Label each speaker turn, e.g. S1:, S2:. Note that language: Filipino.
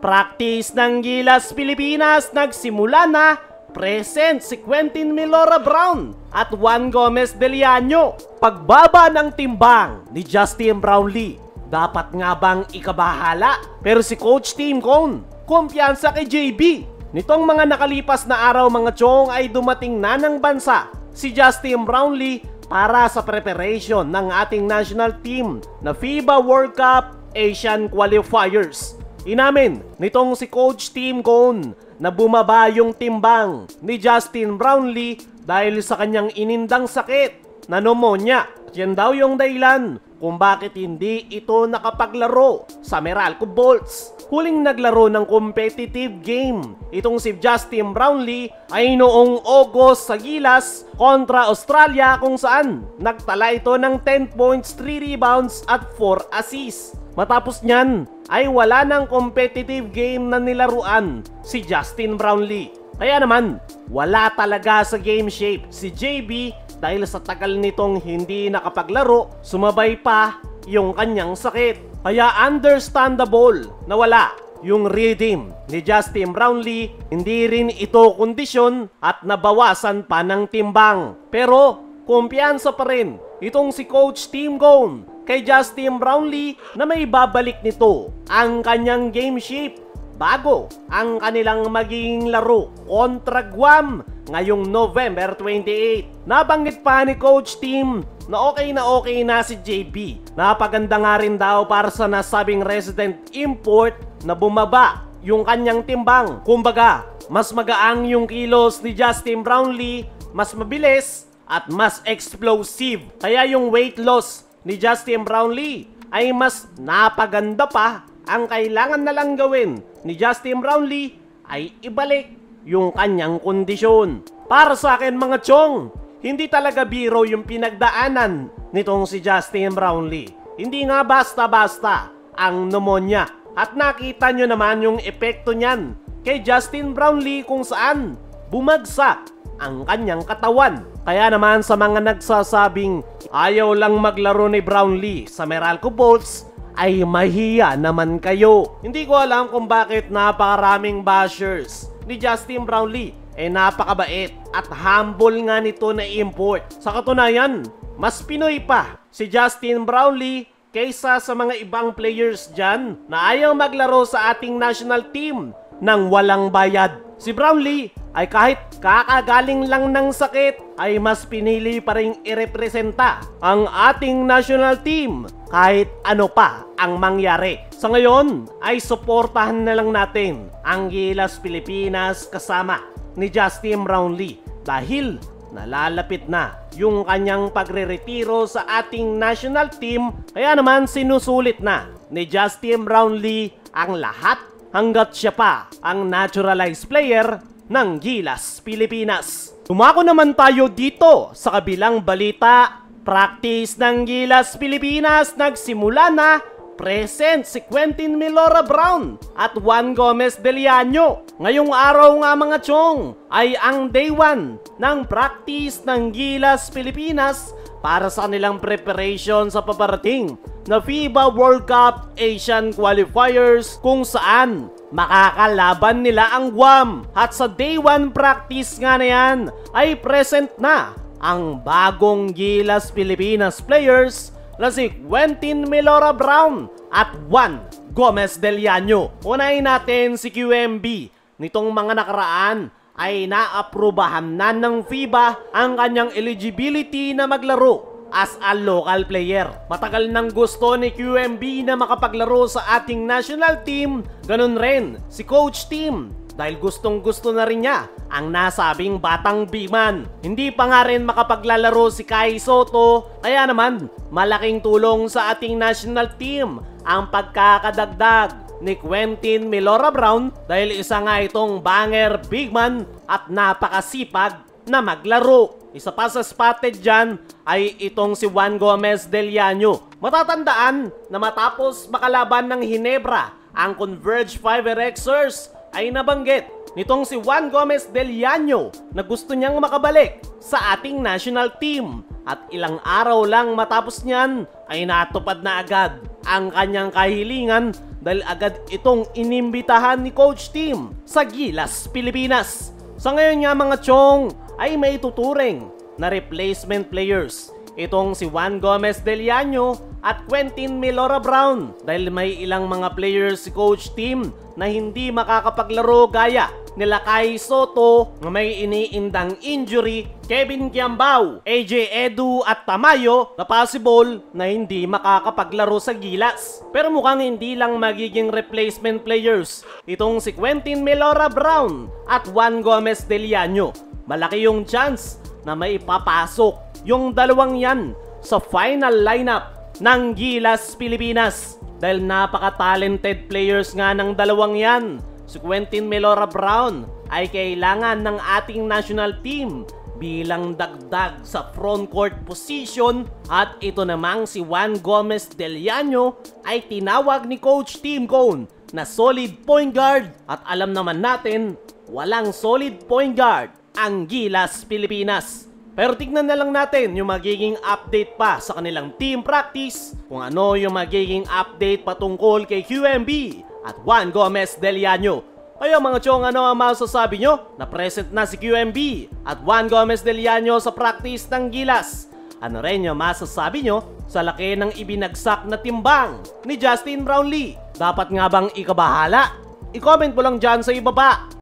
S1: Practice ng Gilas Pilipinas nagsimula na. Present si Quentin Milora Brown at Juan Gomez Deliano. Pagbaba ng timbang ni Justin Brownlee, dapat nga bang ikabahala? Pero si Coach Tim Cone, kumpiyansa kay JB. Nitong mga nakalipas na araw mga chong ay dumating na ng bansa si Justin Brownlee para sa preparation ng ating national team na FIBA World Cup Asian Qualifiers. Inamin nitong si Coach Tim Cone na bumaba yung timbang ni Justin Brownlee dahil sa kanyang inindang sakit na pneumonia. At yan daw yung dahilan kung bakit hindi ito nakapaglaro sa Meralco Bolts. Huling naglaro ng competitive game itong si Justin Brownlee ay noong August sa Gilas kontra Australia, kung saan nagtala ito ng 10 points, 3 rebounds at 4 assists. Matapos niyan ay wala ng competitive game na nilaruan si Justin Brownlee. Kaya naman wala talaga sa game shape si JB dahil sa tagal nitong hindi nakapaglaro, sumabay pa yung kanyang sakit. Kaya understandable na wala yung rhythm ni Justin Brownlee, hindi rin ito kondisyon at nabawasan pa ng timbang. Pero kumpiyansa pa rin itong si Coach Tim Cone kay Justin Brownlee na may babalik nito ang kanyang game shape bago ang kanilang magiging laro kontra Guam ngayong November 28. Nabanggit pa ni Coach Tim na okay na si JB. Napaganda nga rin daw para sa nasabing resident import na bumaba yung kanyang timbang. Kumbaga, mas magaang yung kilos ni Justin Brownlee, mas mabilis at mas explosive. Kaya yung weight loss ni Justin Brownlee ay mas napaganda pa. Ang kailangan na lang gawin ni Justin Brownlee ay ibalik yung kanyang kondisyon. Para sa akin mga chong, hindi talaga biro yung pinagdaanan nitong si Justin Brownlee. Hindi nga basta-basta ang pneumonia. At nakita nyo naman yung epekto niyan kay Justin Brownlee kung saan bumagsak ang kanyang katawan. Kaya naman sa mga nagsasabing ayaw lang maglaro ni Brownlee sa Meralco Bolts, ay mahiya naman kayo. Hindi ko alam kung bakit napakaraming bashers ni Justin Brownlee. Napakabait at humble nga nito na import. Sa katunayan, mas Pinoy pa si Justin Brownlee kaysa sa mga ibang players dyan na ayaw maglaro sa ating national team nang walang bayad. Si Brownlee ay kahit kakagaling lang ng sakit ay mas pinili pa rin irepresenta ang ating national team kahit ano pa ang mangyari. Sa ngayon ay suportahan na lang natin ang Gilas Pilipinas kasama ni Justin Brownlee dahil nalalapit na yung kanyang pagre-retiro sa ating national team. Kaya naman sinusulit na ni Justin Brownlee ang lahat hanggat siya pa ang naturalized player ng Gilas Pilipinas. Tumako naman tayo dito sa kabilang balita. Practice ng Gilas Pilipinas nagsimula na. Present si Quentin Milora Brown at Juan Gomez Deliano. Ngayong araw nga mga chong ay ang day 1 ng practice ng Gilas Pilipinas para sa kanilang preparation sa paparating na FIBA World Cup Asian Qualifiers, kung saan makakalaban nila ang Guam. At sa day 1 practice nga na yan ay present na ang bagong Gilas Pilipinas players na si Quentin Milora Brown at Juan Gomez Deliano. Unahin natin si QMB. Nitong mga nakaraan ay naaprubahan na ng FIBA ang kanyang eligibility na maglaro as a local player. Matagal nang gusto ni QMB na makapaglaro sa ating national team. Ganun rin si Coach Tim dahil gustong-gusto na rin niya ang nasabing batang big man. Hindi pa nga rin makapaglalaro si Kai Soto, kaya naman malaking tulong sa ating national team ang pagkakadagdag ni Quentin Milora Brown dahil isa nga itong banger big man at napakasipag na maglaro. Isa pa sa spotted dyan ay itong si Juan Gomez Deliano. Matatandaan na matapos makalaban ng Hinebra ang Converge 5RXers ay nabanggit nitong si Juan Gomez Deliano na gusto niyang makabalik sa ating national team. At ilang araw lang matapos niyan ay natupad na agad ang kanyang kahilingan dahil agad itong inimbitahan ni Coach Tim sa Gilas, Pilipinas. Sa ngayon nga mga chong ay may tuturing na replacement players itong si Juan Gomez Deliano at Quentin Melora Brown dahil may ilang mga players si Coach Tim na hindi makakapaglaro gaya nila Kai Soto na may iniindang injury, Kevin Kiambao, AJ Edu at Tamayo na possible na hindi makakapaglaro sa Gilas. Pero mukhang hindi lang magiging replacement players itong si Quentin Melora Brown at Juan Gomez Deliano. Malaki yung chance na may papasok yung dalawang yan sa final lineup ng Gilas, Pilipinas. Dahil napaka-talented players nga ng dalawang yan. Si Quentin Melora Brown ay kailangan ng ating national team bilang dagdag sa frontcourt position at ito namang si Juan Gomez Deliano ay tinawag ni Coach Tim Cone na solid point guard at alam naman natin walang solid point guard ang Gilas, Pilipinas. Pero tignan na lang natin yung magiging update pa sa kanilang team practice, kung ano yung magiging update patungkol kay QMB at Juan Gomez Deliano. Kaya mga chong, ano ang masasabi nyo na present na si QMB at Juan Gomez Deliano sa practice ng Gilas? Ano rin yung masasabi nyo sa laki ng ibinagsak na timbang ni Justin Brownlee? Dapat nga bang ikabahala? I-comment mo lang dyan sa ibaba.